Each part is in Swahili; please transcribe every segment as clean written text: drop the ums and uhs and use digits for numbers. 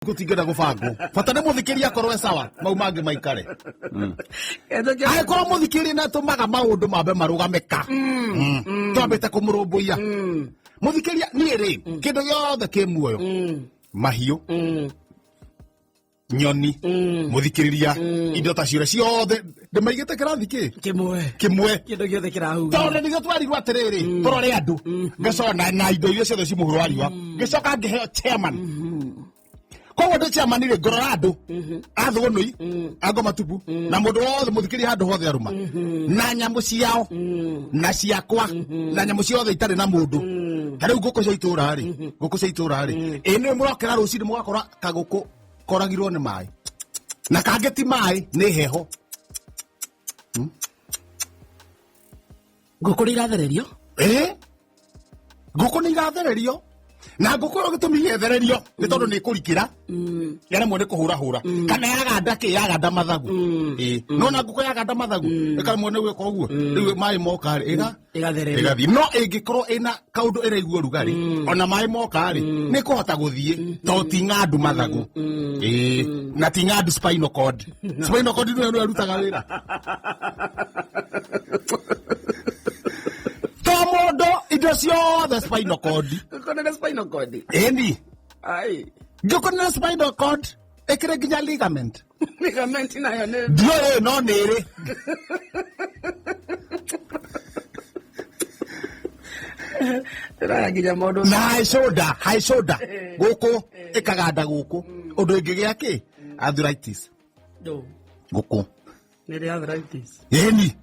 gutigera gubango bata ne muthikiria korwe sawa mau mangi maikare ai ko muthikiria na tumaga maundu mambe marugameka twambite kumurumbuia muthikiria ni ri kindu yothe ki muoyo mahiu nyoni muthikiriria indo ta ciore ciothe ndimaigite kirathi kimwe kindu giothe kirahuga tondu nigio twarirwo atiriri turore andu ngicona na indo iria ciothe cimuhuro ariwa ngicoka ngiheo chairman koguo ndi chairman ri ngorora andu athunui ango matupu na mundu wothe muthikiri handu hothe aruma na nyamu ciao na ciakwa na nyamu ciothe itari na mundu tariu nguku cia itura ri ene murokera rucini mugakora kaguku koragirwo ni mai na kangeti mai ni heho nguku ni irathererio nguku ni irathererio na nguku ro gitumi yethererio ni tondu ni kurikira yana mwene kuhura kana yaganda mathagu no na nguku yaganda mathagu eka mwene gweka uguo riu mai moka ri igathi no ingikorwo ina kaundu iraigua rugari ona mai moka ri ni kuhota guthie to ti ngandu mathagu na ti ngandu spinal cord ni rutaga wira tomondo indo ciothe spinal cord kona spinal cord endi ai ngikona spinal cord ekire ginya ligament nayo ne dio no nere ra ginya modo na high shoulder guku ikaganda guku undu ingigia ki arthritis guku ni arthritis eni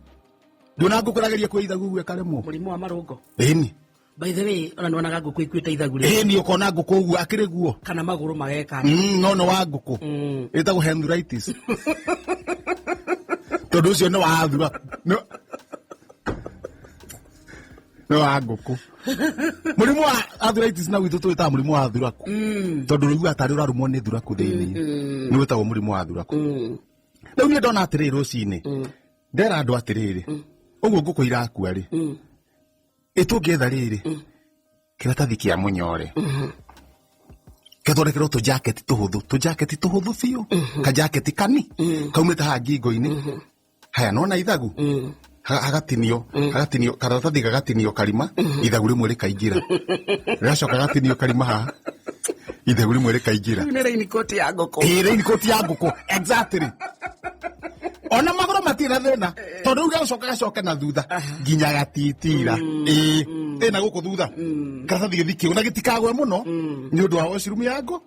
ndona ngukurageria kwa ithagu gwe karemo murimu wa marungo eni by the way ona ndonaga nguku ikuite ithagu ri eni ukona nguku ugu akire guo kana maguru mageka no wa nguku itagu arthritis tondu ucio no wa athura no wa nguku murimu wa arthritis na witu twita murimu wa athuraku tondu riu atari urarumwo ni thuraku thiini ni witagwo murimu wa athuraku riu ni ndona atiriri rucini ndera andu atiriri uguo nguku irakua ri itungietha riri kiratathi kia munyore kethondekerwo tu jacket tuhuthu biu ka jacket kani kaumite ha ngingo-ini haya nona ithagu hagatinio karatathi gagatinio karima ithagu rimwe rikaingira gacoka gatinio karima ha ithagu rimwe rikaingira ni raincoat ya nguku raincoat ya nguku exactly ona magoro matira thina tondu uga gacoka na thutha nginya gatitira ena guku thutha karatathi githiki una gitikagwe muno ni undu wa washroom yangu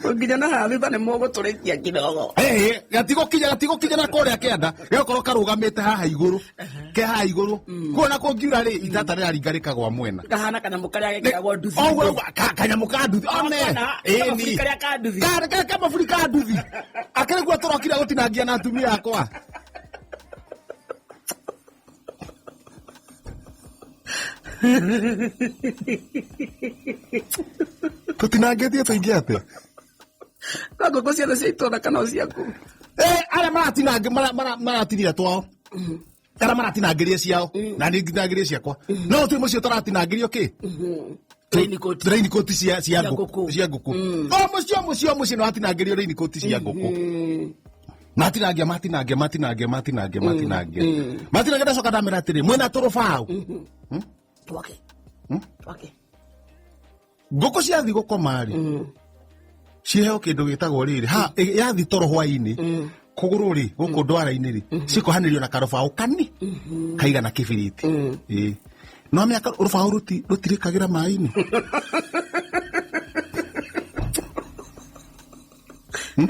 nginya na hathi bane mogo turikia kidogo gatigo kinya na korea kenda gakoro karugamite haha iguru ke haha iguru kuona ko ngiura ri itata ri ringarika gwa mwena kahana kana mukaria gekagwo nduthi kanya muka nduthi ni karia ka nduthi kama Afrika nduthi akere gwa torokira gutinangia na atumia akwa tutinangetie tuingia ate kago kosia na seitona kana osiaku ara maratinira twao ara maratinangiria ciao na ni nginangiria ciakwa no tu mucio taratinangirio ki raincoat cia nguku mucio no atinangirio raincoat cia nguku matinangia ndacoka ndamera atiri mwena turubau twake nguku ciathi gukoma ri ciheo kindu gitagwo riri yathi toro hwaini kuguru ri guku ndwara-ini ri cikohanirio na karubau kani kaigana kibiriti no miaka rubau rutirikagira mai-ini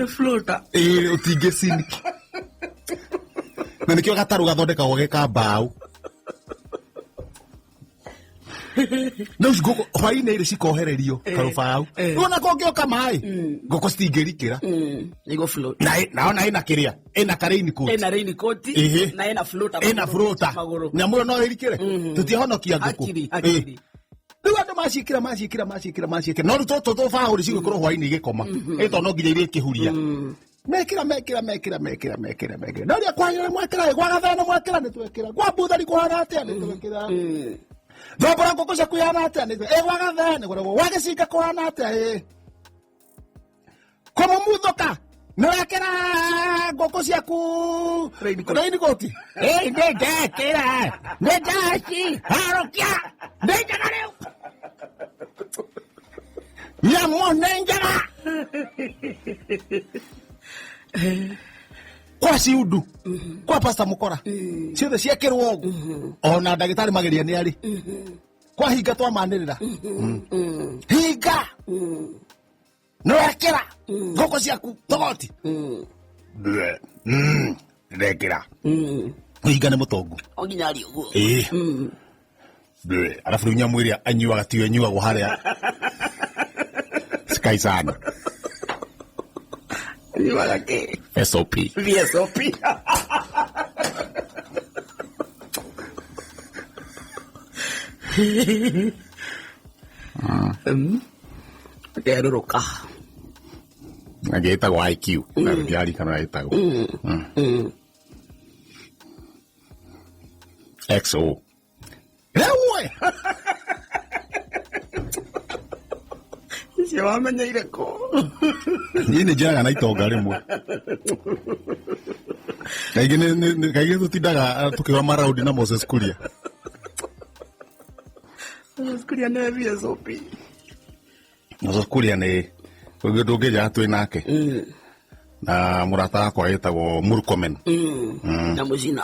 floater utinge sink na nikio gataru gathondekagwo geka mbau no nguku hwaini ri cikohererio karubau wona kongioka mai nguku citingirikira igo float na ina kiria ina raincoat na ina floater nyamu no irikire tutihonokia nguku riu andu macikira no ru to fauri cigukoro hwaini igikoma ito no nginya iri kihuria mekira no ria kwanyira mwekira gwa gathana mwekira ni twekira gwa buthari kuhana atia ni twekira Thobora ngũkũ ciaku ihana atĩa nĩ wagathe nĩ gwĩragwo wagĩcinga kũhana atĩa kũmũmuthũka nĩ wekĩra ngũkũ ciaku raincoat nĩndekĩra nĩndaci harokia nĩ njega rĩu nyamũ nĩ njega kwa ciundu kwa Pastor Mukora ciothe ciekĩrwo ũguo ona ndagĩtarĩ mageria nĩ arĩ kwa hinga twamanĩrĩra hinga nĩ wekĩra ngũkũ ciaku togoti ndekĩra hinga nĩ mũtongu Oginyari ũguo alafu rĩu nyamũ ĩrĩa anyuaga tiyo anyuagwo harĩa Sky sana Nyuaga kĩ SOP VSOP Nderũrũka agĩtagwo IQ na ndiari kana agĩtagwo XO Ewe Cio wamenyeire kũ niĩ nĩ njĩraga na itonga rĩmwe kaingĩ tũtindaga tũkĩwa maraundi na Moses Kuria Moses Kuria nĩ VSOP Moses Kuria nĩ ndũngĩnja twĩ nake na mũrata wakwa wĩtagwo Murkomen na mũcina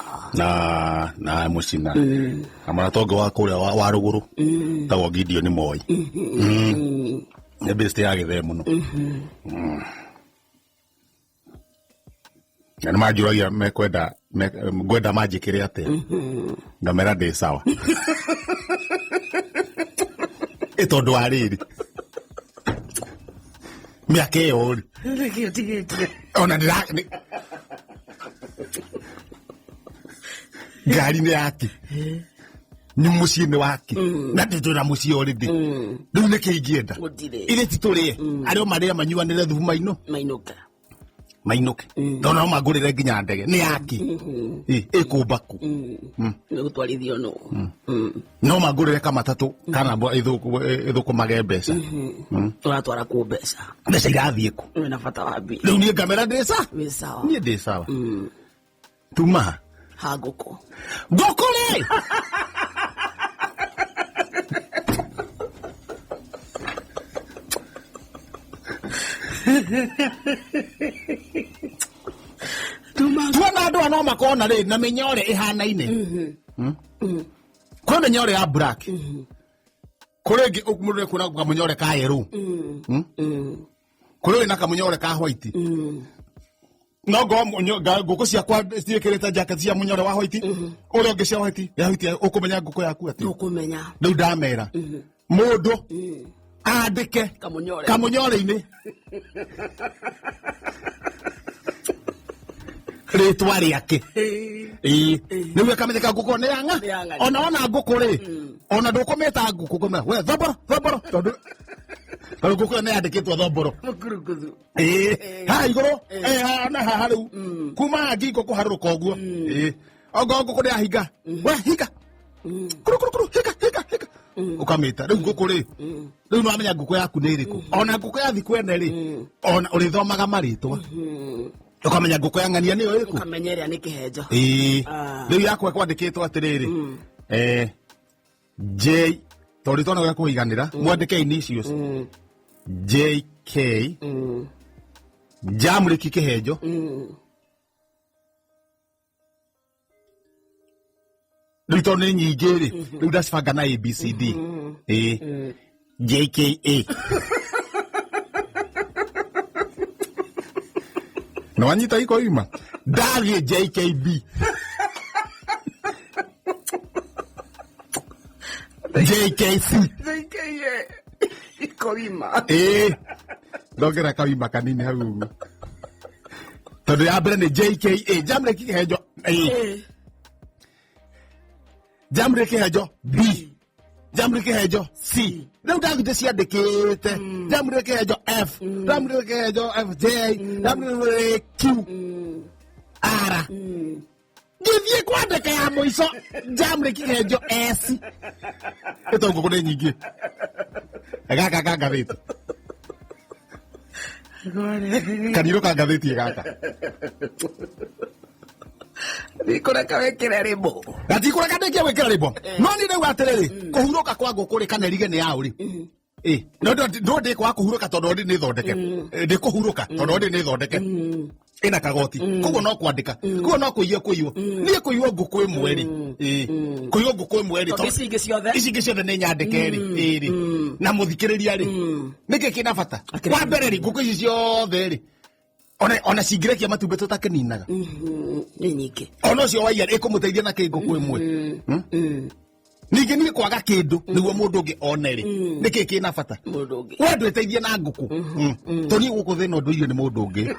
na mũcina na mũrata ũngĩ wa kũrĩa wa rũgũrũ tagwo Gideon Moi nĩ best ya gĩthee mũno na nĩmanjũragia ngwenda manjĩkĩre atĩa ngamera ndĩ sawa tondũ wa rĩrĩ mĩaka ĩyo rĩ ona ngari nĩ yake nĩ mũciĩ nĩ wake na ndĩtwĩra mũciĩ already rĩu nĩkĩ ingĩenda irĩ titũrĩe arĩa marĩa manyuanĩre thubu mainũke ndona no magũrĩre nginya ndege nĩ yake ĩkũmba kũ nĩgũtwarithio no magũrĩre kamatatũ kana ĩthũkũmage mbeca ũratwara kũ mbeca irathiĩ kũ wĩna bata wa mbia rĩu niĩ ngamera ndĩ sawa wĩ sawa niĩ ndĩ sawa tuma ha ngũkũ rĩ tuona andũ no makona rĩ na mĩnyore ĩhanaine kwĩ mĩnyore ya black kũrĩ ĩngĩ mũndũ nĩkuona kamũnyore ka yellow kũrĩ na kamũnyore ka white no ngũkũ ciakwa ciĩkĩrĩte jacket cia mũnyore wa white ũrĩa ũngĩ cia white ya white ũkũmenya ngũkũ yaku atĩ ũkũmenya rĩu ndamera mũndũ andĩke kamũnyore-inĩ rĩtwa rĩake nĩguo akamenyeka ngũkũ nĩ yang'a ona ngũkũ rĩ ona ndũkũmĩta ngũkũ we thomboro tondũ ngũkũ ĩyo nĩ yandĩkĩtwo thomboro haha igũrũ na haha rĩu kuma ngi ngũkũ harũrũka ũguo ongo ngũkũ nĩ yahinga we hinga kũrũ hinga ũkamĩta rĩu ngũkũ rĩ rĩu nĩwamenya ngũkũ yaku nĩ ĩrĩkũ ona ngũkũ yathi kwene rĩ ona ũrĩthomaga marĩtwa ũkamenya ngũkũ ya ng'ania nĩyo ĩrĩkũ ũkamenya ĩrĩa nĩ kĩhenjo rĩu yakwa kwandĩkĩtwo atĩrĩrĩ J tondũ twana gĩa kũiganĩra mwandĩke initials JK Jamriki kĩhenjo rĩu tondũ nĩ nyingĩ rĩ rĩu ndacibanga na ABCD JKA no wanyita iko ima Dawie JKB JKC iko ima ndongera kawima kanini hau tondũ ya mbere nĩ JKA Jamriki kĩhenjo Jamriki kĩhenjo B Jamriki kĩhenjo C rĩu ndagĩte ciandĩkĩte Jamriki kĩhenjo F Jamriki kĩhenjo FJ Jamriki Q R ngithie kwandika ya muico jamri kigenjo esi etongo kune nyingi gaka gatheti kaniro ka gatheti gaka Nikureka wekere rimbo. Gatikureka ndekia wekera rimbo. No ni reu atiriri kuhuruka kwa ngukuri kana rige ni yauri. No ndi kwa kuhuruka tondu ndi ni thondeke. Ndi kuhuruka tondu ndi ni thondeke. Ina kagoti. Koguo no kwandika. Koguo no kuiywo. Ni kuiywo nguku imwe ri. Kuiywo nguku imwe ri. Ici ingĩ ciothe ni nyandike ri. Na muthikiriria ri. Niki kina bata. Wa mbere ri nguku ici ciothe ri. Ona cingirekia matumbĩ tũtakeninaga nĩ nyingĩ ona ũcio waiya ĩkũmũteithia na kĩngũ kwĩ mwe ningĩ niĩ kwaga kĩndũ nĩguo mũndũ ũngĩ one rĩ nĩkĩ kĩna bata we ndwĩteithie na ngũkũ toni gũkũ thĩna ũndũ irio nĩ mũndũ ũngĩ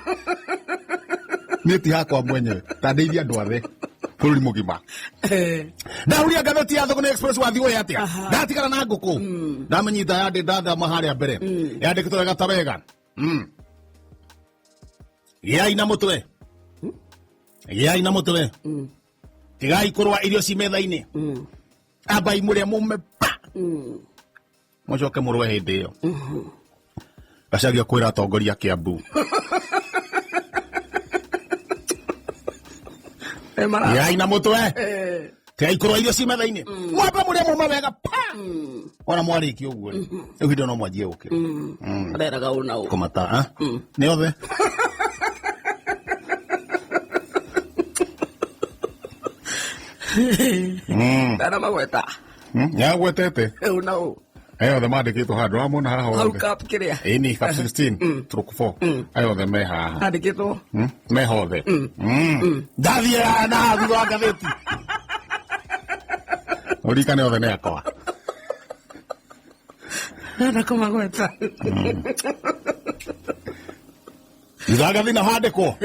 niĩ ti hakwa mwenyewe ta ndeithia andũ othe bũrũri mũgima ndahuria ngathĩti ya Thũgũni Express wathiĩ ũyũ atĩa ndatigana na ngũkũ ndamenyita yandĩ ndathama harĩa mbere yandĩkĩtwo wega ta wega Giai na mutwe. Giai na mutwe. Tigai kurwa irio ci metha-ini. Abai muria mume pa. Mocoke murwe hindi iyo. Gacagia kwira atongoria Kiambu. Giai na mutwe. Tigai kurwa irio ci metha-ini. Mwamba muria mume wega pa. Ona mwariki uguo. Riu hindo no mwanjie gukira. Areraga una u. Komata, ha? Ni othe. Ndana magweta ya gwetete una u ayo the mandikitwo handu amona haha hau cap kiria ini cap 16 truck 4 ayo the me haha andikitwo me hothe ndathia na thutha ngatheti urikane othe ne akwa ndana kumagweta Izagathi na handikwo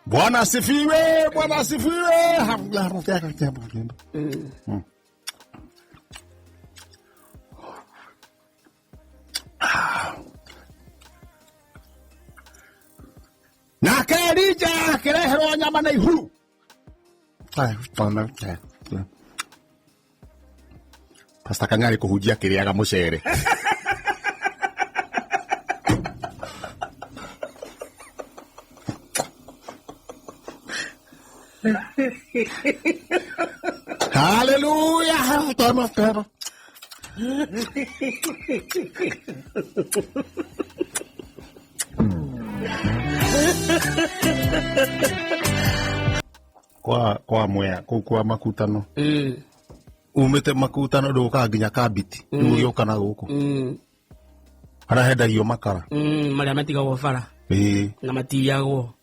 Bwana asifiwe, Bwana asifiwe. Na Kerija kireherwo nyama na ihuru. Pastor Kang'ari kuhunjia kiriaga mucere. Hallelujah. Toma. Kwa mwea kwa makutano. Umete makutano nduka nginya Kabiti. Ndio kana guku. Arahedagio makara. Maria matigagwo bara. Na matiyagwo.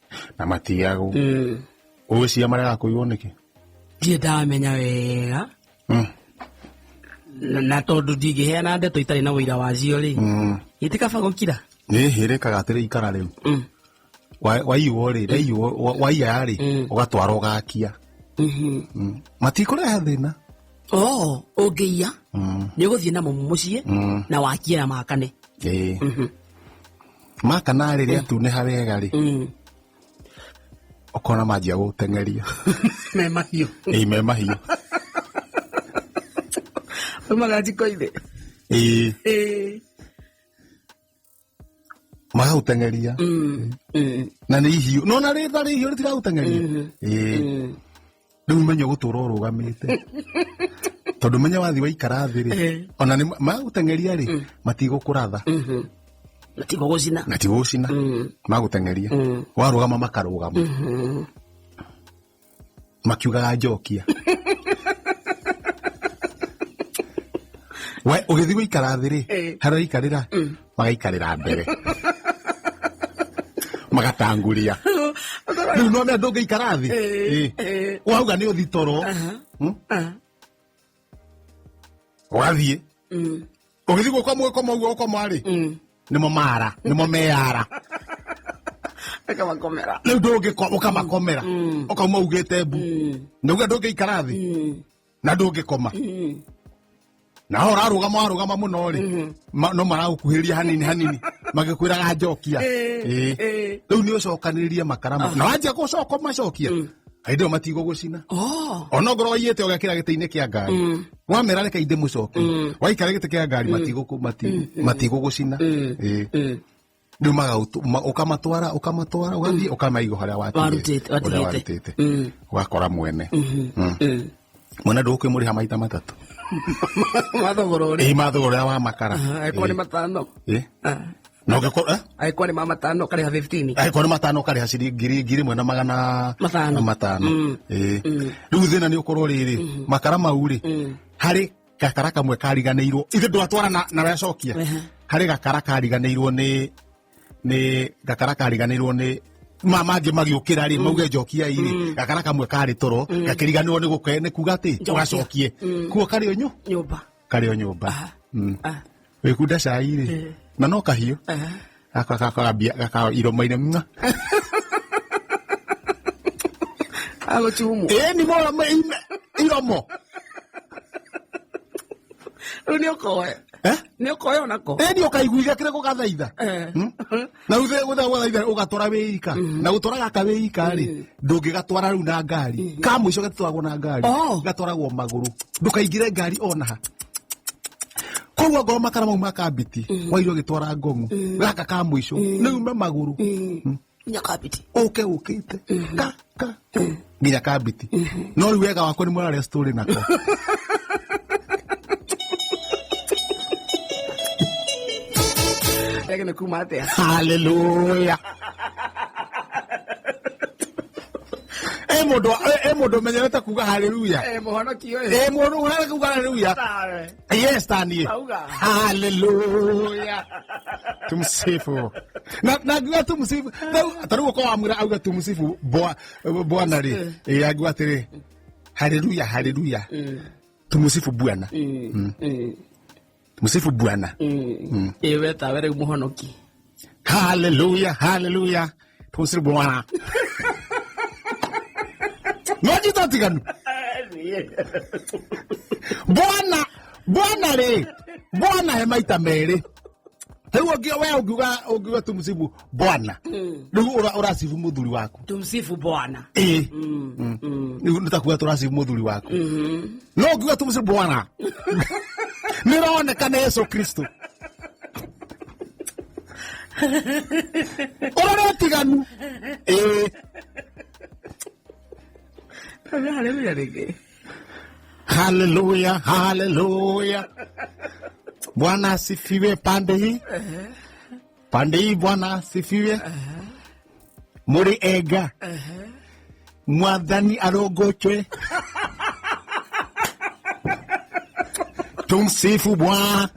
Uwĩcia marĩa gakũiywo nĩkĩ? Ndiĩ ndamenya wega. Na tondũ ndingĩheana ndeto itarĩ na ũira wacio rĩ. Itikaba gũkira. Nĩhĩrĩkaga atĩrĩ ikara rĩu. Waiywo rĩ, waiya rĩ, ũgatwara ũgakia. Matikũrehe thĩna. Ũngĩiya nĩ ũgũthiĩ namo mũciĩ na wakie na makane. Makana rĩrĩa tuneha wega rĩ. Okona majia gũteng'eria. Me mahiũ. Me mahiũ. Magajikoithe. Magagũteng'eria. Na nĩ ihiũ. No na rĩtha rĩ ihiũ rĩtiragũteng'eria. Rĩu menye gũtũra ũrũgamĩte. Tondũ menye wathi waikara thĩ rĩ. Ona nĩ magagũteng'eria rĩ, matigũkũratha. Natigũcina. Magũteng'eria. Warũgama makarũgama. Makiugaga njokia. We ũgĩthiĩ gũikara thĩ rĩ, harĩa ikarĩra, magaikarĩra mbere. Magatanguria. Rĩu no me ndũngĩikara thĩ. Wauga nĩ ũthi toro. Wathiĩ. Ũgĩthiĩ gũkoma rĩ. Nimo mara, nimo meara. Akamakomera. Rĩu ndũngĩkoma ũkamakomera. Ũkauma ugĩte mbu. Nauga ndũngĩikara thĩ. Na ndũngĩkoma. Na ũrarũgama mũno rĩ. No maragũkuhĩria hanini. magikwiraga njokia riu ni ucokaniririe makara na wanjia gucoka macokia aindo matigo gucina ona ngoro yete ogekira gite-ini kia ngari wamera reka inde mucoke waikara gite kia ngari matigo gucina riu ukamatwara ugathie ukamaigo haria watite ugakora mwene mwene ndukwimuriha maita matatu mathogoro wa makara aiko ni matano no gakora aiko ni matano kari ha 15 aiko ni matano kari ha ngiri mwena magana matano riu thina ni ukorwo riri makara mau ri hari gakara kamwe kariganeirwo ithe ndwatwara na wecokia hari gakara kariganeirwo ni gakara kariganeirwo ni mangi magiukira ri mauge njokia iri gakara kamwe kari toro gakiriganirwo ni gukene kuga ati ugacokie kuo kari onyu nyumba wikunda cai ri na no kahio gaka iromo-ine mwa agochumu ni mo iromo ni okoe ni okoe onako ni okaiguiga kire gugathaitha na uthe guthaitha ugatwara wika na gutwara gaka wika ri ndungigatwara riu na ngari ka mwico gatwaragwo na ngari gatwaragwo maguru ndukaingire ngari onaha koguo ngoro makara mau makambiti wairo gitwara ngongu gaka ka mwico niume maguru nyakabiti ukite ka nginya kambiti no riu wega wako ni mwana story nako Tegene kumate. Hallelujah. Modo menyereta kuga hallelujah. Muhonoki oyo. Modo unataka kuga hallelujah. Yes, tani. Hallelujah. Tumsifu. Na tumsifu. Taruko kwa amura auga tumsifu Bwana ri. Agwa atiri. Hallelujah. Tumsifu Bwana. Musifu Bwana. Ewe tawere muhonoki. Hallelujah. Tumsifu Bwana. Ngoji tatiganu. Bwana re. Bwana he maita mere. Hewo gyo wewe ugiwa tumsifu Bwana. Ndugu urasifu muthuri wako. Tumsifu Bwana. Nitakuwa turasifu muthuri wako. No ugiwa tumsifu Bwana. Niraonekana Yesu Kristo. Ora tiganu. Hallelujah. Bwana asifiwe pande hii. Bwana asifiwe. Muri ega. Mwathani arogochwe. Tumsifu Bwana.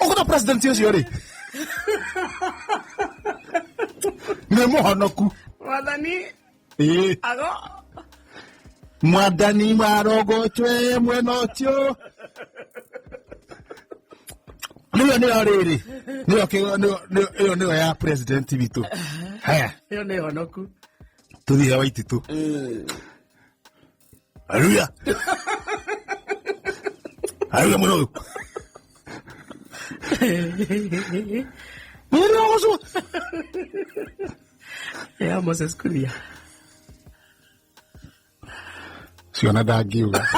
Ukuna president yosi yori. Nemohonoku. Mwathani. Ago. Mwathani marogochwe mwenotio. Niyo riri. Niyo ya president vitu. Haya. Niyo nehonoku. Tuthie waititu. Hallelujah. Hallelujah mwono. Mwono oso. Ya Moses kulia. Siona dagiuga.